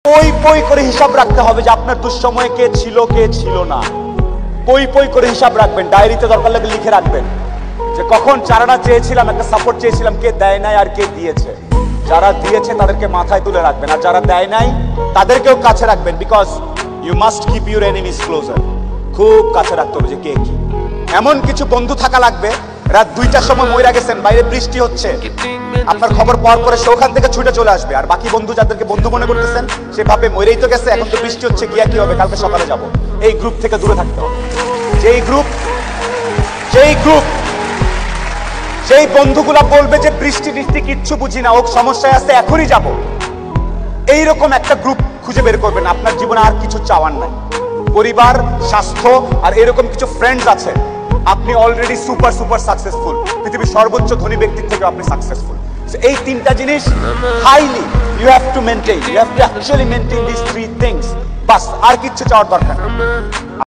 পই পই করে হিসাব রাখতে হবে যে আপনার দুঃসময়ে কে ছিল না। পই পই করে হিসাব রাখবেন, ডায়েরিতে দরকার লাগলে লিখে রাখবেন যে কখন চারানা চেয়েছিলাম, একটা সাপোর্ট চেয়েছিলাম, কে দেয় নাই আর কে দিয়েছে। যারা দিয়েছে তাদেরকে মাথায় তুলে রাখবেন, আর যারা দেয় নাই তাদেরকেও কাছে রাখবেন। Because you must keep your enemies closer. খুব কাছে রাখতে হবে যে কে কি। এমন কিছু বন্ধু থাকা লাগবে, রাত 2টার সময় মইরা গেছেন, বাইরে বৃষ্টি হচ্ছে, আপনার খবর পাওয়ার পরে সে ওখান থেকে ছুটে চলে আসবে। আর বাকি বন্ধু যাদেরকে বন্ধু মনে করতেছেন সে ভাবে মইরেই তো গেছে, এখন তো বৃষ্টি হচ্ছে, গিয়া কি হবে, কালকে সকালে যাব। এই গ্রুপ থেকে দূরে থাকতে হবে। যেই বন্ধুগুলা বলবে যে বৃষ্টি টিষ্টি কিচ্ছু বুঝি না, ও সমস্যায় আছে, এখনই যাব, এইরকম একটা গ্রুপ খুঁজে বের করবেন। আপনার জীবনে আর কিছু চাওয়ার নাই, পরিবার, স্বাস্থ্য আর এরকম কিছু ফ্রেন্ডস আছে। আপনি অলরেডি সুপার সাকসেসফুল, পৃথিবীর সর্বোচ্চ ধনী ব্যক্তির থেকে আপনি সাকসেসফুল। এই তিনটা জিনিস highly you have to maintain, you have to actually maintain this three things. বাস, আর কিচ্ছু চাওয়ার দরকার নেই।